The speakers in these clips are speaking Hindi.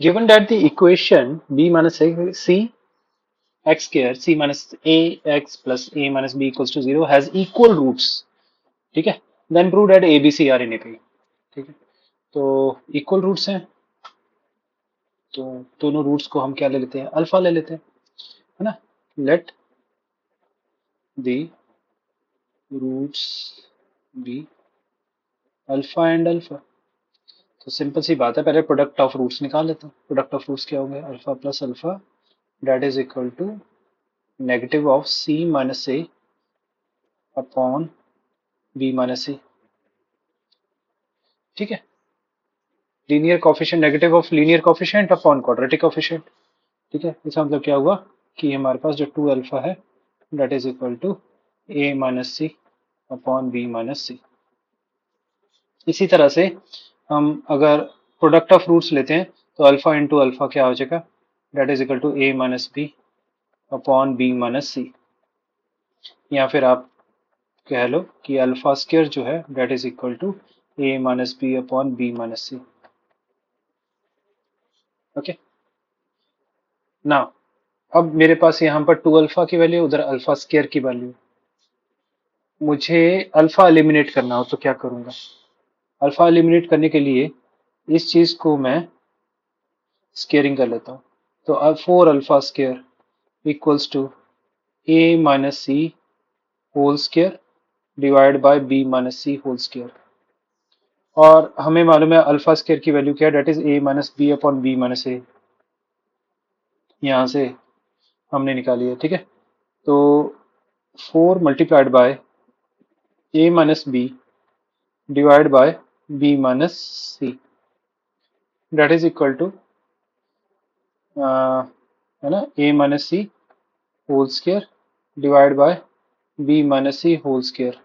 given that the equation b minus c x square c minus a x plus a minus b equals to 0 has equal roots, ठीक है, then prove that a b c are in a p, ठीक है। तो इक्वल रूट्स हैं, तो दोनों रूट्स को हम क्या ले लेते हैं, अल्फा ले लेते हैं, है ना। Let the roots be alpha and alpha. तो सिंपल सी बात है, पहले प्रोडक्ट ऑफ रूट्स निकाल लेता हूँ। प्रोडक्ट ऑफ रूट्स क्या होंगे, alpha plus alpha that is equal to negative of C minus A upon B minus C, ठीक है। Linear coefficient, negative of linear coefficient upon quadratic coefficient, ठीक है। इसका मतलब क्या हुआ कि हमारे पास जो 2 अल्फा है that is equal to A minus C upon B minus C. इसी तरह से हम अगर प्रोडक्ट ऑफ रूट्स लेते हैं तो अल्फा इंटू अल्फा क्या हो जाएगा, that is equal to A minus B upon B minus C, या फिर आप कह लो कि अल्फा स्क्वायर जो है that is equal to A minus B upon B minus c, okay. ना अब मेरे पास यहाँ पर 2 अल्फा की वैल्यू, उधर अल्फा स्क्वायर की वैल्यू, मुझे अल्फा एलिमिनेट करना हो तो क्या करूंगा। अल्फा एलिमिनेट करने के लिए इस चीज को मैं स्केयरिंग कर लेता हूँ। तो अब 4 alpha square equals to A minus C whole square divide by B minus C whole square. और हमें मालूम है अल्फा स्क्वायर की वैल्यू क्या है, that is A minus B upon B minus A, यहाँ से हमने निकाली है, ठीक है। तो 4 multiplied by A minus B divide by B minus C that is equal to, है ना, A minus C whole square divide by B minus C whole square.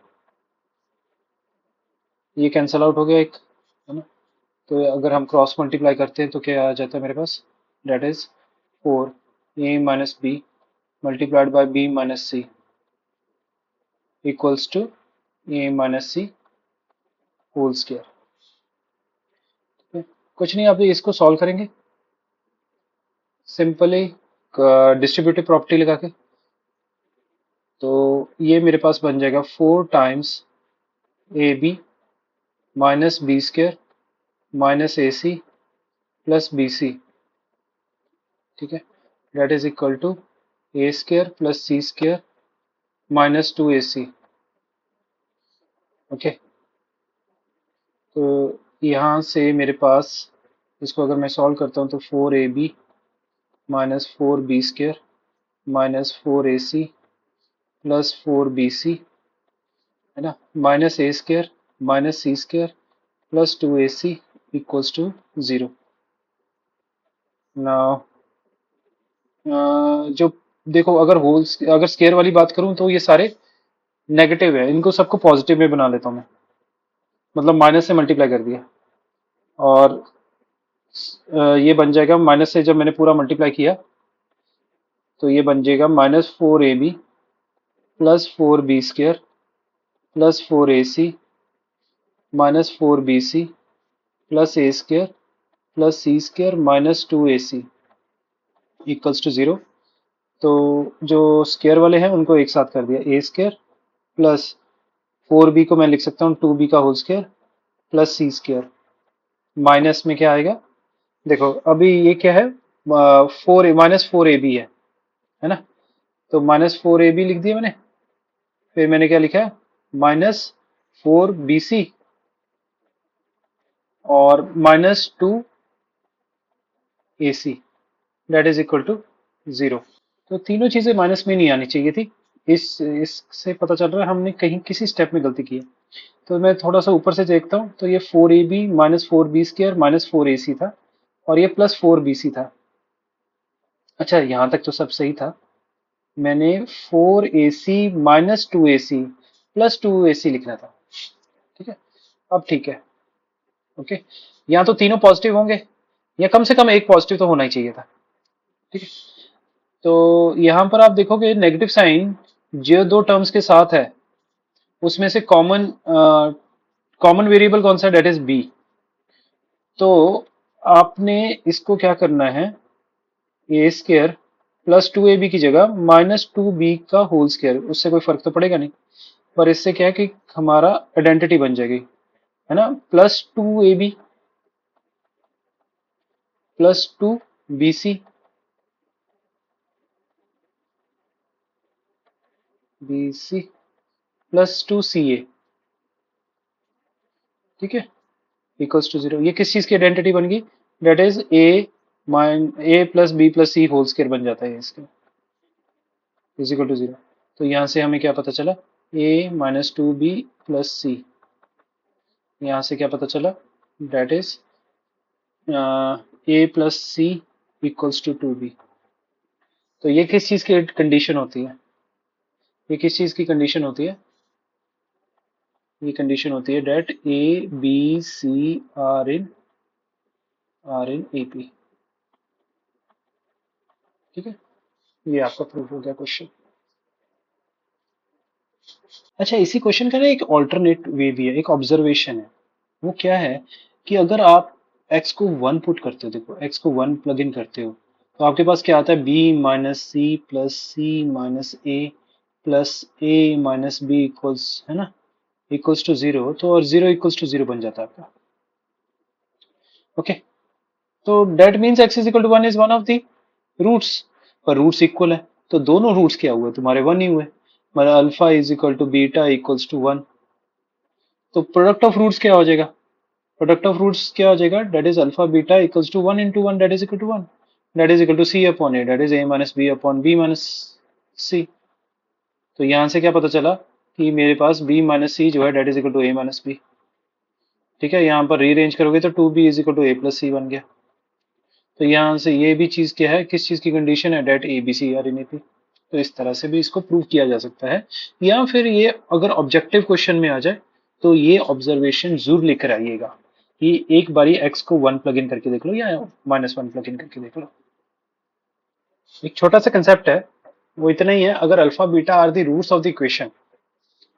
ये कैंसल आउट हो गया एक, है ना। तो अगर हम क्रॉस मल्टीप्लाई करते हैं तो क्या आ जाता है मेरे पास, that is 4 A minus B multiplied by B minus C equals to A minus C whole square. कुछ नहीं, आप इसको सॉल्व करेंगे सिंपली डिस्ट्रीब्यूटिव प्रॉपर्टी लगा के। तो ये मेरे पास बन जाएगा 4 times a b minus b square minus a c plus b c, ठीक है, that is equal to a square plus c square minus 2 a c, okay. तो यहाँ से मेरे पास इसको अगर मैं सॉल्व करता हूँ तो 4 a b minus 4 b square minus 4 a c plus 4 b c, है ना, minus a square minus c square plus 2 a c equals to 0। Now जो देखो, अगर स्केयर वाली बात करूं तो ये सारे नेगेटिव है, इनको सबको पॉजिटिव में बना लेता हूं मैं, मतलब माइनस से मल्टीप्लाई कर दिया। और ये बन जाएगा माइनस से, जब मैंने पूरा मल्टीप्लाई किया तो ये बन जाएगा minus 4 a b plus 4 b square plus 4 a c minus 4 b c plus a square plus c square minus 2 a c equals to 0। तो जो स्क्वायर वाले हैं उनको एक साथ कर दिया, ए स्क्वायर प्लस 4b को मैं लिख सकता हूँ 2b का whole square plus c square, minus में क्या आएगा, देखो अभी ये क्या है, 4 माइनस 4ab है ना। तो माइनस 4ab लिख दिया मैंने, फिर मैंने क्या लिखा है, माइनस 4bc और minus 2ac that is equal to 0। तो तीनों चीजें माइनस में नहीं आनी चाहिए थी। इससे पता चल रहा है हमने कहीं किसी स्टेप में गलती की है। तो मैं थोड़ा सा ऊपर से देखता हूँ, तो ये 4ab minus 4b square minus 4ac था और ये प्लस 4bc था। अच्छा, यहाँ तक तो सब सही था। मैंने 4ac minus 2ac plus 2ac लिखना था, ठीक है। अब ठीक है, ओके। यहाँ तो तीनों पॉजिटिव होंगे, या कम से कम एक पॉजिटिव तो होना ही चाहिए था, ठीक है। तो यहाँ पर आप देखोगे नेगेटिव साइन जो दो टर्म्स के साथ है उसमें से कॉमन कॉमन वेरिएबल कौन सा है, डेट इज बी। तो आपने इसको क्या करना है, ए स्क्वायर प्लस 2ab की जगह -2b का होल स्क्वायर, उससे कोई फर्क तो पड़ेगा नहीं, पर इससे क्या है कि हमारा आइडेंटिटी बन जाएगी, है ना। +2ab +2bc bc +2ca, ठीक है, इक्वल्स टू 0। ये किस चीज की आइडेंटिटी बन गई, that is a+b+c whole square बन जाता है इसके, इज इक्वल टू 0। तो यहाँ से हमें क्या पता चला, a-2b+c, यहाँ से क्या पता चला, date is a+c equals to 2b। तो ये किस चीज की कंडीशन होती है, ये किस चीज की कंडीशन होती है, ये कंडीशन होती है that a b c are in ap, ठीक है। ये आपका प्रूफ हो गया क्वेश्चन। अच्छा, इसी क्वेश्चन का ना एक ऑल्टरनेट वे भी है, एक ऑब्जर्वेशन है। वो क्या है कि अगर आप x को 1 पुट करते हो, देखो x को 1 प्लग इन करते हो, तो आपके पास क्या आता है, b-c+c-a+a-b इक्वल्स, है ना, इक्वल्स टू 0। तो और 0 इक्वल्स टू 0 बन जाता है आपका। ओके, तो that means x is equal to 1 is one of the roots, पर रूट्स इक्वल है, तो दोनों रूट्स क्या हुए तुम्हारे, 1 ही हुए, मतलब alpha is equal to beta equals to 1। तो प्रोडक्ट ऑफ रूट्स क्या हो जाएगा, प्रोडक्ट ऑफ रूट्स क्या हो जाएगा, that is alpha beta equals to 1 into 1, that is equal to 1, that is equal to c upon a, that is a minus b upon b minus c। तो यहाँ से क्या पता चला कि मेरे पास b माइनस सी जो है that is equal to a minus B, ठीक है। यहाँ पर रीअरेंज करोगे तो 2b is equal to a plus C बन गया। तो यहाँ से ये भी चीज क्या है, किस चीज की कंडीशन है, that a B c are in A P. तो इस तरह से भी इसको प्रूव किया जा सकता है, या फिर ये अगर ऑब्जेक्टिव क्वेश्चन में आ जाए तो ये ऑब्जर्वेशन जरूर लेकर आइएगा कि एक बारी x को 1 प्लग इन करके देख लो या -1 प्लग इन करके देख लो। एक छोटा सा कंसेप्ट है, वो इतना ही है, अगर alpha beta are the roots of the equation,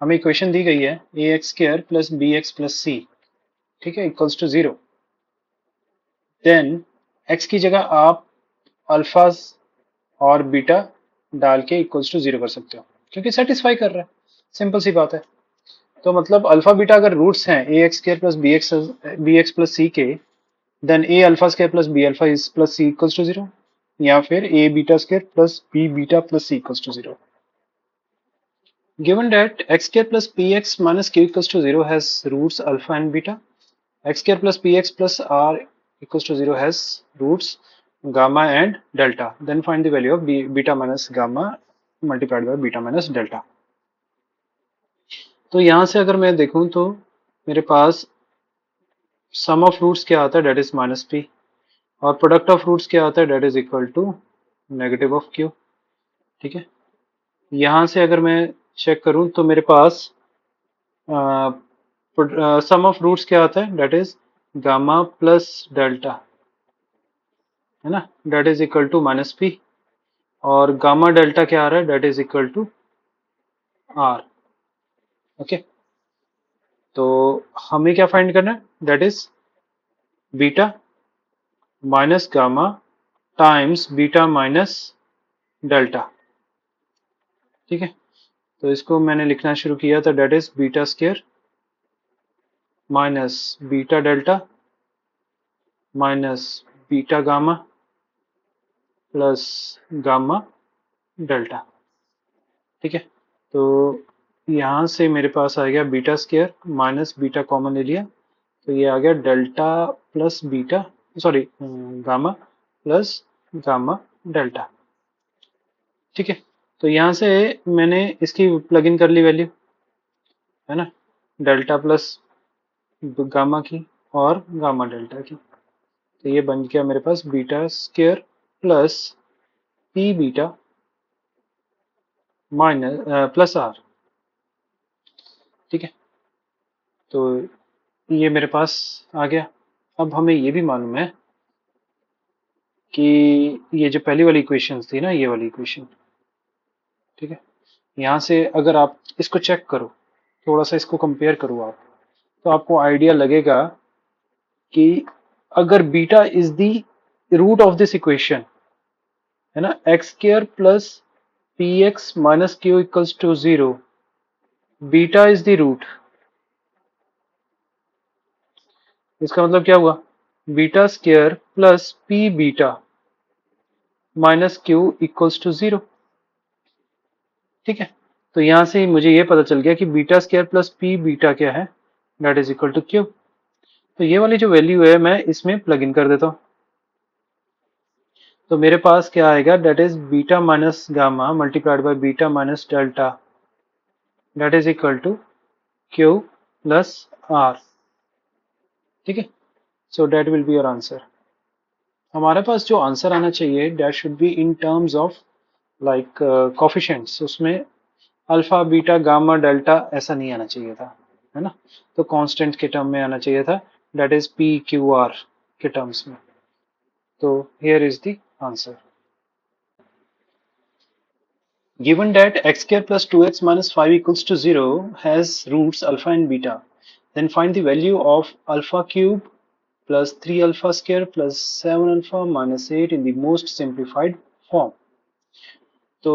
हमें इक्वेशन दी गई है A X square plus B X plus C, ठीक है, इक्वल्स टू 0, देन x की जगह आप अल्फा और बीटा डाल के इक्वल्स टू 0 कर सकते हो, क्योंकि सेटिस्फाई कर रहा है, सिंपल सी बात है। तो मतलब अल्फा बीटा अगर रूट्स हैं A X square plus B X plus C के, then A alpha square plus B alpha is plus C equals to 0, या फिर A beta square plus B beta plus C equals to 0। Given that x square plus px minus q equals to 0 has roots alpha and beta, x square plus px plus r equals to 0 has roots gamma and delta, then find the value of beta minus gamma multiplied by beta minus delta। तो यहाँ से अगर मैं देखूं तो मेरे पास सम ऑफ रूट्स क्या आता है, डेट इज माइनस पी, और प्रोडक्ट ऑफ रूट्स क्या आता है, that is equal to negative of q, ठीक है। यहाँ से अगर मैं चेक करूं तो मेरे पास सम ऑफ रूट्स क्या आता है, that is gamma plus delta, है ना, that is equal to minus p, और गामा डेल्टा क्या आ रहा है, that is equal to r. Okay, तो हमें क्या फाइंड करना है, that is beta minus gamma times beta minus delta, ठीक है। तो इसको मैंने लिखना शुरू किया था, that is beta square minus beta delta minus beta gamma plus gamma delta, ठीक है। तो यहाँ से मेरे पास आ गया beta square minus beta common ले लिया, तो ये आ गया delta plus beta, sorry gamma plus gamma delta, ठीक है। तो यहाँ से मैंने इसकी प्लग इन कर ली वैल्यू, है ना, डेल्टा प्लस गामा की और गामा डेल्टा की। तो ये बन गया मेरे पास beta square plus P beta minus plus are, ठीक है। तो ये मेरे पास आ गया। अब हमें ये भी मालूम है कि ये जो पहली वाली इक्वेशन थी ना, ये वाली इक्वेशन, ठीक है, यहाँ से अगर आप इसको चेक करो, थोड़ा सा इसको कंपेयर करो आप, तो आपको आइडिया लगेगा कि अगर beta is the root of this equation, है ना, x square plus p x minus q equals to 0, beta is the root, इसका मतलब क्या हुआ, beta square plus P beta minus q equals to 0। ठीक है, तो यहां से मुझे ये पता चल गया कि beta square plus P beta क्या है, that is equal to q. तो ये वाली जो वैल्यू है मैं इसमें प्लग इन कर देता हूँ, तो मेरे पास क्या आएगा, that is beta minus gamma multiplied by beta minus delta, that is equal to q plus are. ठीक है, so that will be your answer. हमारे पास जो आंसर आना चाहिए that should be in terms of like coefficients, उसमें अल्फा बीटा गामा डेल्टा ऐसा नहीं आना चाहिए था, है ना, तो कांस्टेंट के टर्म में आना चाहिए था, that is P Q R के टर्म्स में। तो here is the answer. Given that x square plus 2x minus 5 equals to 0 has roots alpha and beta, then find the value of alpha cube plus 3 alpha square plus 7 alpha minus 8 in the most simplified form। तो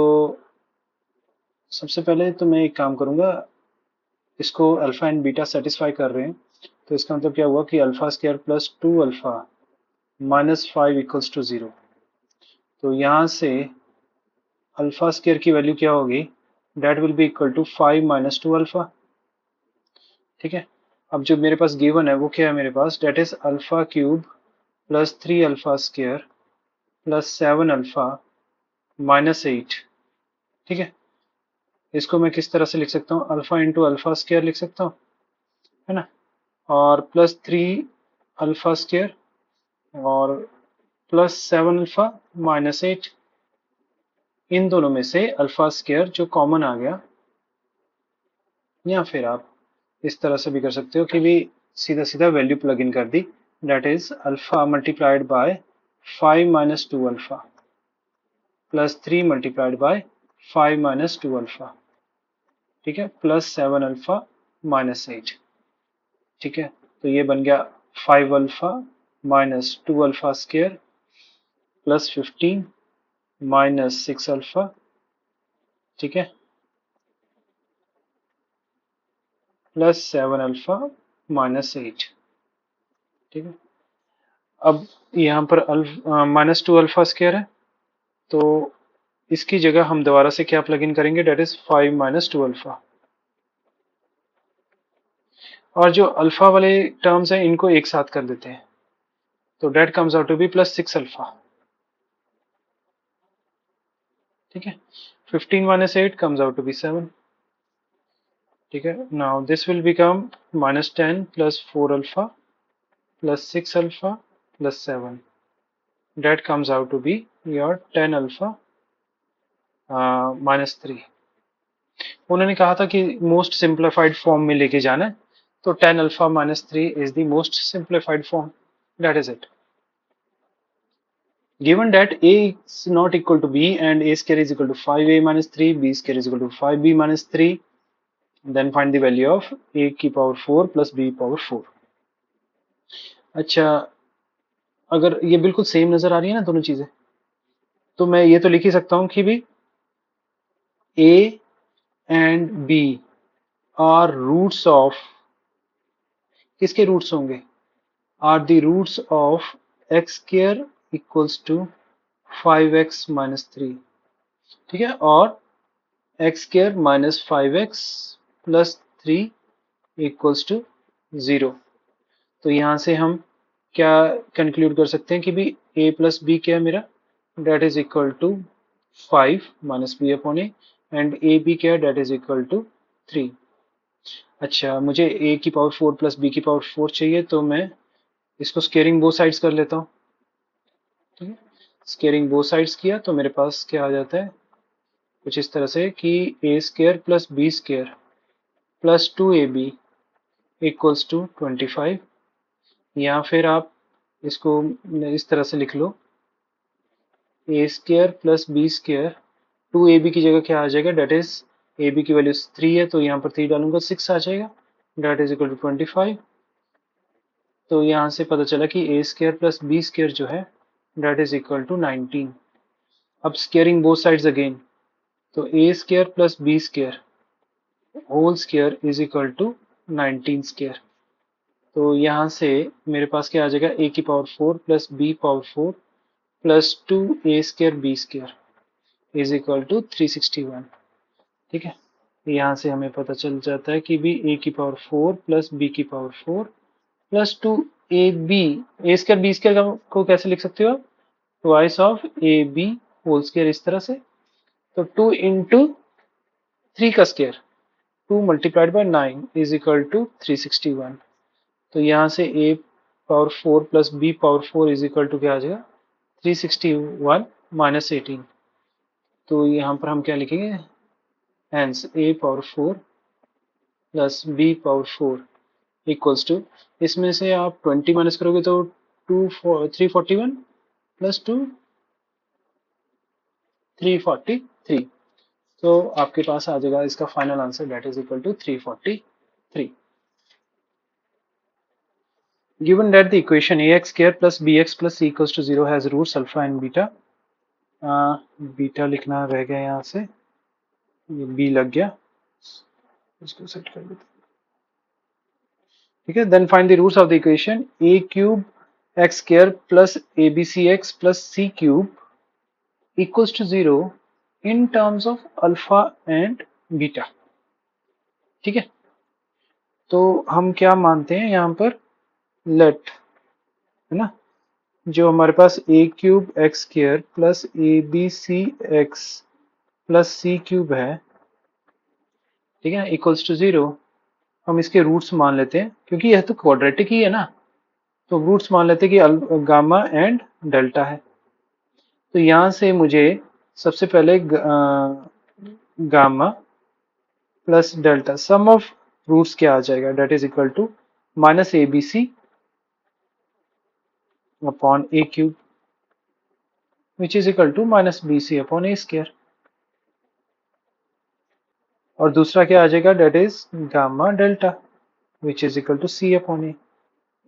सबसे पहले तो मैं एक काम करूंगा, इसको अल्फा एंड बीटा सेटिस्फाई कर रहे हैं, तो इसका मतलब क्या हुआ कि alpha square plus 2 alpha minus 5 equals to 0। तो यहाँ से अल्फा स्क्वायर की वैल्यू क्या होगी, that will be equal to 5 minus 2 alpha. ठीक है, अब जो मेरे पास गिवन है वो क्या है मेरे पास, that is alpha cube plus 3 alpha square plus 7 alpha minus 8। ठीक है, इसको मैं किस तरह से लिख सकता हूँ, अल्फा इंटू अल्फा स्क्र लिख सकता हूँ, है ना, और प्लस 3 अल्फा स्क्र और प्लस 7 अल्फा माइनस 8, इन दोनों में से अल्फा स्क्र जो कॉमन आ गया, या फिर आप इस तरह से भी कर सकते हो कि भी सीधा सीधा वैल्यू प्लग इन कर दी, that is alpha multiplied by 5 minus 2 alpha plus 3 multiplied by 5 minus 2 alpha, ठीक है, प्लस 7 अल्फा माइनस 8। ठीक है, तो ये बन गया 5 alpha minus 2 alpha square plus 15 minus 6 alpha. ठीक है, प्लस 7 अल्फा माइनस 8। ठीक है, अब यहाँ पर माइनस 2 अल्फा स्क्र है, तो इसकी जगह हम दोबारा से क्या प्लग इन करेंगे, डेट इज 5 माइनस 2 अल्फा, और जो अल्फा वाले टर्म्स हैं इनको एक साथ कर देते हैं, तो that comes out to be plus 6 alpha. ठीक है, 15 minus 8 comes out to be 7। ठीक है, now this will become minus 10 plus 4 alpha plus 6 alpha plus 7, that comes out to be your 10 alpha minus 3। उन्होंने कहा था कि मोस्ट सिंप्लीफाइड फॉर्म में लेके जाना है, तो 10 alpha minus 3 is the most simplified form, that is it. Given that a is not equal to b and a square is equal to 5a minus 3, b square is equal to 5b minus 3, then find the value of a की power 4 plus b power 4। अच्छा, अगर ये बिल्कुल सेम नजर आ रही है ना दोनों चीजें, तो मैं ये तो लिख ही सकता हूं कि भी a and b are roots of, किसके रूट्स होंगे, are the roots of x square equals to 5x minus 3। ठीक है, और x square minus 5x plus 3 equals to 0। तो यहां से हम क्या कंक्लूड कर सकते हैं कि भी a प्लस बी क्या है मेरा, that is equal to 5 minus B upon A, and a b क्या है, डेट इज इक्वल टू 3। अच्छा, मुझे a की पावर 4 प्लस बी की पावर 4 चाहिए, तो मैं इसको स्केयरिंग बोथ साइड्स कर लेता हूँ। ठीक है, स्केयरिंग बोथ साइड्स किया तो मेरे पास क्या आ जाता है, कुछ इस तरह से कि A square plus B square plus 2ab equals to 25, या फिर आप इसको इस तरह से लिख लो, A square plus B square, 2ab की जगह क्या आ जाएगा, डेट इज ab की वैल्यू 3 है, तो यहाँ पर 3 डालूंगा 6 आ जाएगा, डेट इज इक्वल टू 25। तो यहाँ से पता चला कि A square plus B square जो है डेट इज इक्वल टू 19। अब स्क्वेयरिंग बोथ साइड्स अगेन, तो A square plus B square whole square is equal to 19 square. तो यहाँ से मेरे पास क्या आ जाएगा, ए की पावर 4 प्लस B power 4 plus 2 a square B square is equal to 361। ठीक है, यहाँ से हमें पता चल जाता है कि भी ए की पावर 4 प्लस बी की पावर 4 प्लस 2ab, A square B square को कैसे लिख सकते हो आप, twice of A B whole square इस तरह से। तो 2 इंटू 3 का square 2 multiplied by 9 is equal to 361। तो यहाँ से ए पावर 4 प्लस B power 4 is equal to क्या आ जाएगा 361 माइनस 18। तो यहाँ पर हम क्या लिखेंगे, हेंस ए पावर 4 प्लस बी पावर 4 इक्वल्स टू, इसमें से आप 20 माइनस करोगे तो 341 प्लस 2 343। तो आपके पास आ जाएगा इसका final answer that is equal to 343। Given that the equation ax square plus bx plus c equals to 0 has roots alpha and beta, beta लिखना रह गया यहाँ से, ये बी लग गया, इसको सेट कर देते हैं। ठीक है, then find the roots of the equation a cube x square plus A B C x plus C cube equals to 0 in terms of alpha and beta. ठीक है, तो हम क्या मानते हैं यहाँ पर, लेट, है ना, जो हमारे पास A cube x square plus A B C x plus C cube है, ठीक है, इक्वल्स टू 0, हम इसके रूट्स मान लेते हैं क्योंकि यह तो क्वाड्रेटिक ही है ना, तो रूट्स मान लेते हैं कि गामा एंड डेल्टा है। तो यहाँ से मुझे सबसे पहले gamma plus delta sum of roots क्या आ जाएगा, that is equal to minus a B C upon a cube which is equal to minus B C upon A square, और दूसरा क्या आ जाएगा, that is gamma delta which is equal to C upon A,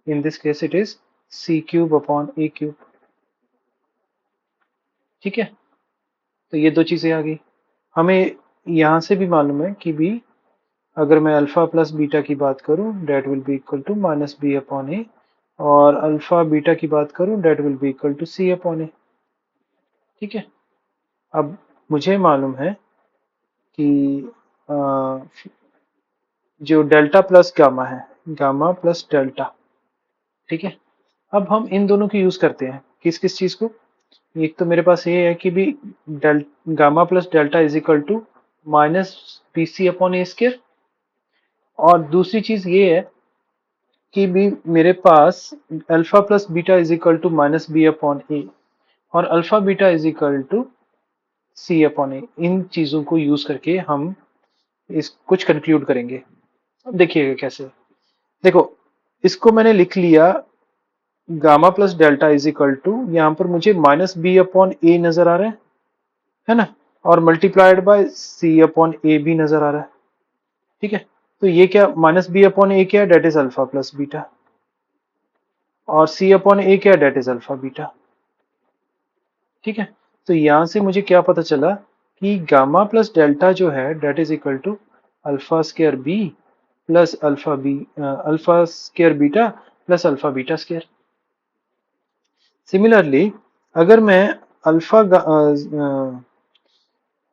in this case it is c cube upon a cube. ठीक है, तो ये दो चीजें आ गई। हमें यहां से भी मालूम है कि भी अगर मैं अल्फा प्लस बीटा की बात करूं that will be equal to minus B upon A, और अल्फा बीटा की बात करूं that will be equal to C upon A. ठीक है, अब मुझे मालूम है कि जो डेल्टा प्लस गामा है, गामा प्लस डेल्टा, ठीक है, अब हम इन दोनों की यूज करते हैं किस किस चीज को, एक तो मेरे पास ये है कि भी gamma plus delta is equal to minus B C upon A square, और दूसरी चीज ये है कि भी मेरे पास alpha plus beta is equal to minus B upon A, और alpha beta is equal to C upon ए। इन चीजों को यूज करके हम इस कुछ कंक्लूड करेंगे। अब देखिएगा कैसे, देखो इसको मैंने लिख लिया gamma plus delta is equal to, यहाँ पर मुझे माइनस बी अपॉन ए नजर आ रहा है ना, और मल्टीप्लाइड बाय सी अपॉन ए भी नजर आ रहा है। ठीक है, तो ये क्या माइनस बी अपॉन ए क्या है, that is alpha plus beta, और सी अपॉन ए क्या है, डेट इज अल्फा बीटा। ठीक है, तो यहां से मुझे क्या पता चला कि गामा प्लस डेल्टा जो है that is equal to alpha square b plus alpha square beta plus alpha beta square. Similarly अगर मैं अल्फा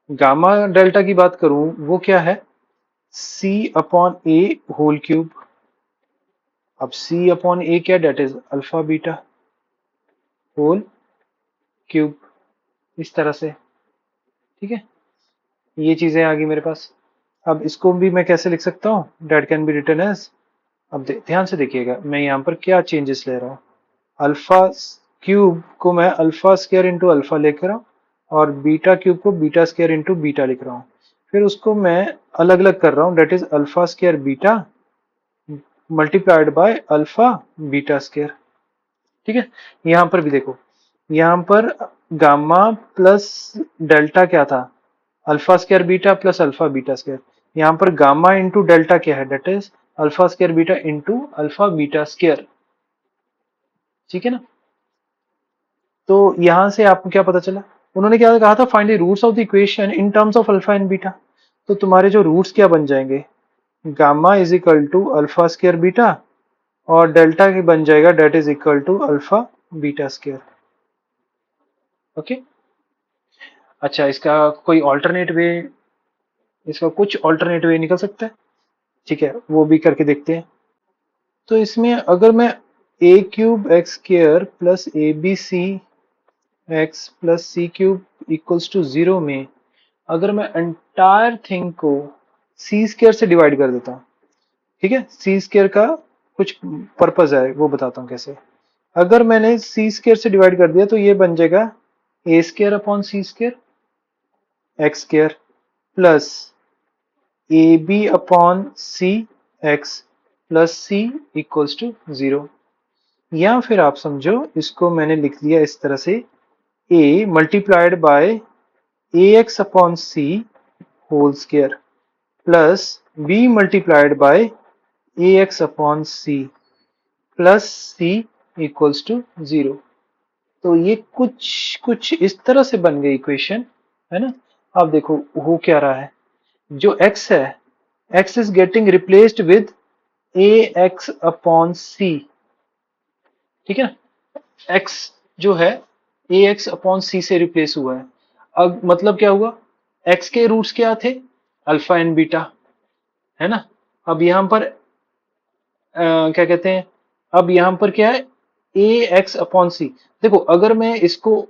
गामा डेल्टा की बात करूं, वो क्या है, c upon a whole cube. अब सी अपॉन ए क्या, that is alpha beta whole cube, इस तरह से। ठीक है, ये चीजें आ गई मेरे पास। अब इसको भी मैं कैसे लिख सकता हूँ, that can be written as, अब ध्यान से देखिएगा मैं यहाँ पर क्या चेंजेस ले रहा हूँ, अल्फा क्यूब को मैं अल्फा स्क्वायर इंटू अल्फा लेकर रहा हूँ, और बीटा क्यूब को बीटा स्क्वायर इंटू बीटा लिख रहा हूँ, फिर उसको मैं अलग अलग कर रहा हूँ, that is alpha square beta multiplied by alpha beta square. ठीक है, यहाँ पर भी देखो, यहाँ पर गामा प्लस डेल्टा क्या था, alpha square beta plus alpha beta square, यहाँ पर गामा इंटू डेल्टा क्या है, that is alpha square beta into alpha beta square. ठीक है ना। तो यहां से आपको क्या पता चला, उन्होंने क्या कहा था, find the roots of the equation in terms of alpha and beta. तो तुम्हारे जो रूट्स क्या बन जाएंगे, gamma is equal to alpha square beta, और डेल्टा की बन जाएगा that is equal to alpha beta square. Okay. अच्छा, इसका कोई ऑल्टरनेट वे, इसका कुछ ऑल्टरनेट वे निकल सकता है? ठीक है, वो भी करके देखते हैं। तो इसमें अगर मैं A cube X square plus A B C x plus C cube equals to 0 में अगर मैं एंटायर थिंग को सी स्क्र से डिवाइड कर देता हूँ, ठीक है, सी स्क्र का कुछ पर्पज है वो बताता हूँ कैसे। अगर मैंने सी स्क्र से डिवाइड कर दिया तो ये बन जाएगा A square upon C square X square plus A B upon C x plus C equals to 0। या फिर आप समझो इसको मैंने लिख दिया इस तरह से, a multiplied by a x upon c whole square plus b multiplied by a x upon c plus C equals to 0। तो ये कुछ कुछ इस तरह से बन गई इक्वेशन, है ना। अब देखो हो क्या रहा है, जो x है, x is getting replaced with A x upon C, ठीक है ना। x जो है ए एक्स अपॉन सी से रिप्लेस हुआ है। अब मतलब क्या हुआ, x के रूट्स क्या थे, अल्फा एंड बीटा, है ना। अब यहां पर क्या कहते हैं, अब यहां पर क्या है, ए एक्स अपॉन सी। देखो अगर मैं इसको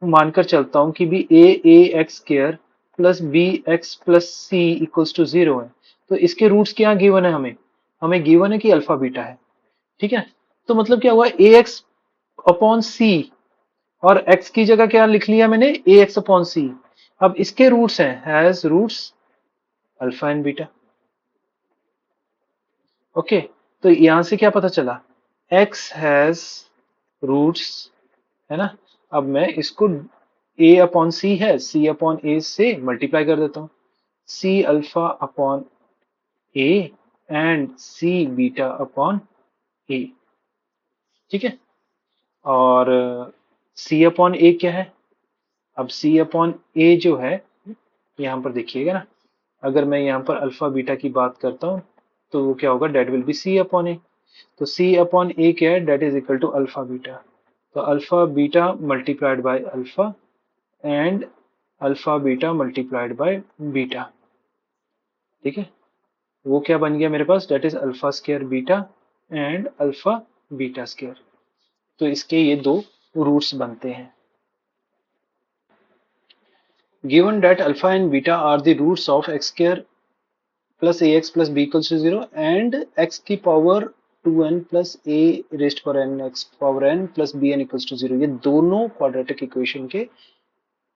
मानकर चलता हूं कि भी A X square plus B X plus C equals to 0 है, तो इसके रूट्स क्या गिवन है, हमें हमें गिवन है कि अल्फा बीटा है, ठीक है। तो मतलब क्या हुआ, ए एक्स अपॉन सी और x की जगह क्या लिख लिया मैंने, ए एक्स अपॉन सी। अब इसके रूट्स हैं, has roots alpha and beta. Okay. तो यहां से क्या पता चला, x हैज रूट्स, है ना। अब मैं इसको a अपॉन सी है, c अपॉन ए से मल्टीप्लाई कर देता हूं, c alpha upon A and c beta upon A, ठीक है। और c अपॉन ए क्या है, अब c अपॉन ए जो है, यहां पर देखिएगा ना, अगर मैं यहाँ पर अल्फा बीटा की बात करता हूँ तो वो क्या होगा, that will be C upon A. तो सी अपॉन ए क्या है, that is equal to alpha beta. तो alpha beta multiplied by alpha and alpha beta multiplied by beta, ठीक है। वो क्या बन गया मेरे पास, that is alpha square beta and alpha beta square. तो इसके ये दो रूट्स बनते हैं। Given that alpha and beta are the roots of X square plus A x plus b equals to 0 and x की power 2n plus a raised पर n x power n plus b n equals to 0, ये दोनों क्वाड्रेटिक इक्वेशन के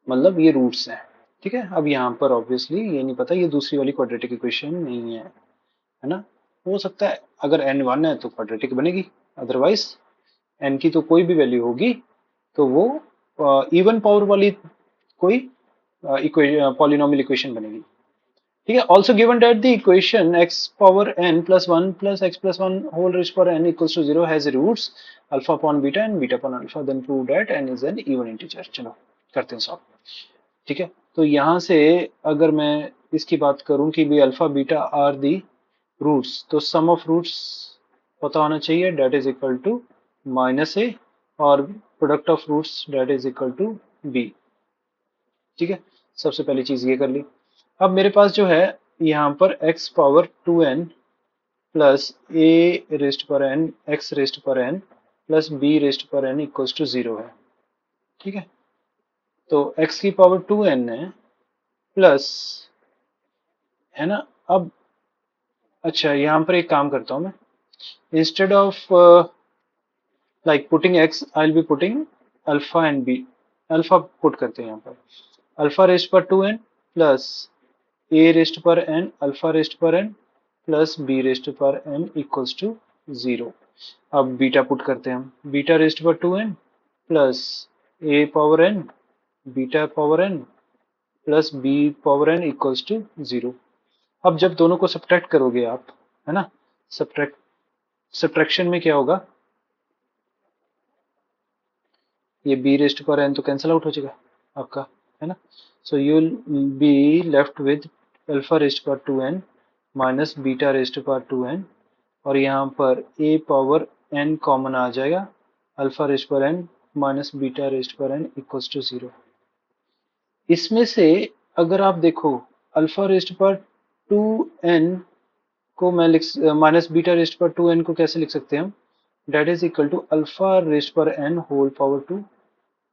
मतलब ये रूट्स हैं, ठीक है। अब यहाँ पर ऑब्वियसली ये नहीं पता, ये दूसरी वाली क्वाड्रेटिक इक्वेशन नहीं है ना। हो सकता है अगर n 1 है तो क्वाड्रेटिक बनेगी, अदरवाइज n की तो कोई भी वैल्यू होगी तो वो इवन पावर वाली कोई पॉलिनोमियल इक्वेशन बनेगी, ठीक है। Also given that the equation x power n plus one plus x plus one whole raised power n equals to 0 has roots alpha upon beta and beta upon alpha, then prove that n is an even integer. चलो करते हैं सॉल्व, ठीक है। तो यहाँ से अगर मैं इसकी बात करूं कि भी alpha beta are the roots, तो सम ऑफ रूट्स पता होना चाहिए, that is equal to minus A, और product of roots that is equal to B, ठीक है। सबसे पहली चीज ये कर ली। अब मेरे पास जो है यहाँ पर x power 2n plus a raised पर n x रेस्ट पर n प्लस b रेस्ट पर n इक्वल्स टू 0 है, ठीक है। तो x की पावर 2n है प्लस, है ना। अब अच्छा यहाँ पर एक काम करता हूँ मैं, instead of like putting x I will be putting alpha and b। Alpha put करते हैं यहाँ पर, अल्फा रेस्ट पर 2n प्लस ए रेस्ट पर n अल्फा रेस्ट पर n प्लस बी रेस्ट पर n इक्वल्स टू 0। अब बीटा पुट करते हैं हम, बीटा रेस्ट पर 2n plus a power n beta power n plus B power n equals to 0। अब जब दोनों को सब्ट्रैक्ट करोगे आप, है ना, सब्ट्रैक्शन में क्या होगा, ये b रेस्ट पर n तो कैंसिल आउट हो जाएगा आपका, है ना। So you will be left with alpha raised पर 2n माइनस बीटा रेस्ट पर 2n, और यहाँ पर a पावर n कॉमन आ जाएगा, अल्फा रेस्ट पर n माइनस बीटा रेस्ट पर n इक्वल्स टू 0। इसमें से अगर आप देखो अल्फा रेस्ट पर 2n को मैं लिख माइनस बीटा रेस्ट पर 2n को कैसे लिख सकते हैं हम, that is equal to alpha raised पर n whole power 2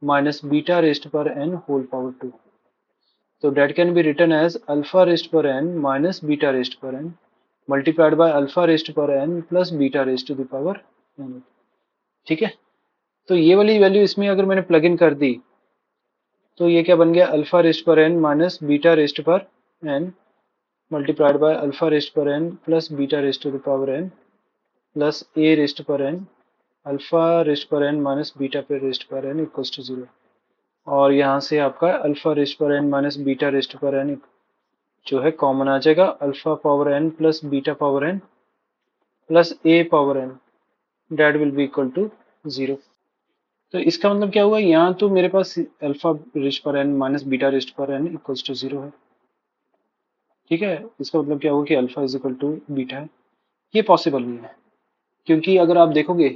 minus beta raised पर n होल पावर 2। तो that can be written as alpha raised पर n माइनस बीटा रेस्ट पर n multiplied by alpha raised पर n plus beta raised to the power n। ठीक है, तो ये वाली वैल्यू इसमें अगर मैंने प्लग इन कर दी तो ये क्या बन गया, अल्फा रेस्ट पर n माइनस बीटा रेस्ट पर n multiplied by alpha raised पर n plus beta raised to the power n plus a raised पर n अल्फा रेस्ट पर n माइनस बीटा पे रेस्ट पर n इक्वल्स टू 0। और यहाँ से आपका अल्फा रेस्ट पर n माइनस बीटा रेस्ट पर n जो है कॉमन आ जाएगा, alpha power n plus beta power n plus a power n, that will be equal to 0। तो इसका मतलब क्या हुआ, यहाँ तो मेरे पास अल्फा रेस्ट पर n माइनस बीटा रेस्ट पर n इक्वल्स टू 0 है। ठीक है, इसका मतलब क्या हुआ कि alpha is equal to beta है। ये पॉसिबल नहीं है, क्योंकि अगर आप देखोगे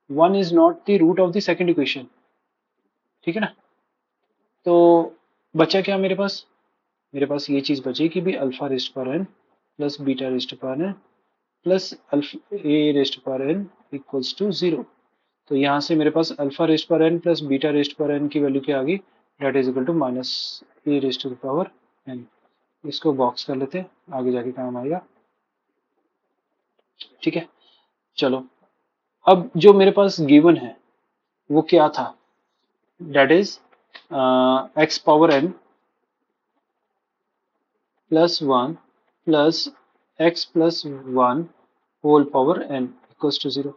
1 is not the root of the second equation. ठीक है ना, तो बचा क्या मेरे पास, मेरे पास ये चीज बची कि भी अल्फा रेस्ट पर n प्लस बीटा रेस्ट पर n plus alpha a raised पर n इक्वल्स टू 0। तो यहाँ से मेरे पास अल्फा रेस्ट पर n प्लस बीटा रेस्ट पर n की वैल्यू क्या आ गई, that is equal to minus a raised to the power n। इसको बॉक्स कर लेते हैं, आगे जाके काम आएगा। ठीक है, चलो अब जो मेरे पास गिवन है वो क्या था, that is x power n plus 1 plus x plus 1 whole power n equals to 0,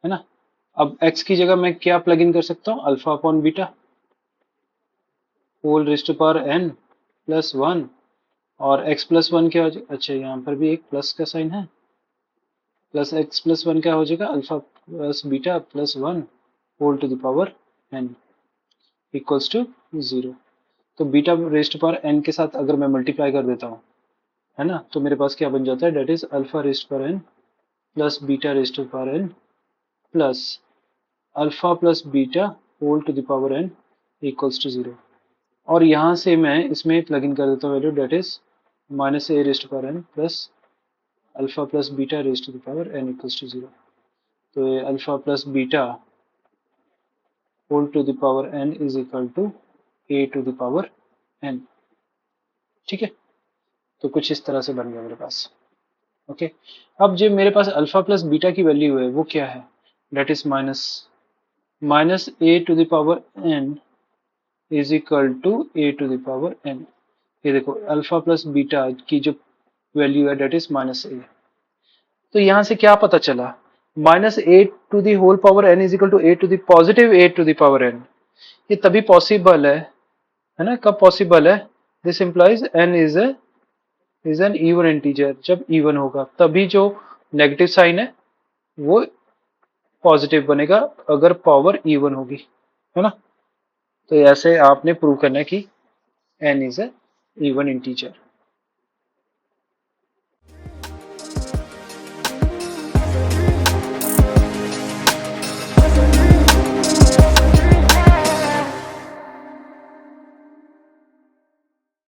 है ना। अब x की जगह मैं क्या प्लग इन कर सकता हूँ, alpha upon beta whole raised power n plus 1, और x प्लस 1 क्या हो जाएगा, अच्छा यहाँ पर भी एक प्लस का साइन है, प्लस x प्लस 1 क्या हो जाएगा, alpha plus beta plus 1 whole to the power n equals to 0। तो बीटा रेस्ट पावर n के साथ अगर मैं मल्टीप्लाई कर देता हूँ, है ना, तो मेरे पास क्या बन जाता है, that is alpha raised power n plus beta raised power n plus alpha plus beta whole to the power n equals to 0। और यहाँ से मैं इसमें प्लग इन कर देता हूँ value, that is minus a raised power n plus alpha plus beta raised to the power n equals to 0। तो ये alpha plus beta whole to the power n is equal to a to the power n। ठीक है, तो कुछ इस तरह से बन गया मेरे पास। ओके, अब जो मेरे पास अल्फा प्लस बीटा की वैल्यू है वो क्या है, that is minus a to the power n is equal to a to the power n। ये देखो अल्फा प्लस बीटा की जो वैल्यू है डेट इज माइनस ए। तो यहां से क्या पता चला, minus a to the whole power n is equal to a to the positive a to the power n। ये तभी पॉसिबल है ना, कब पॉसिबल है, this implies n is an even integer, जब इवन होगा तभी जो नेगेटिव साइन है वो पॉजिटिव बनेगा अगर पावर इवन होगी, है ना। तो ऐसे आपने प्रूव करना है कि n is a even integer.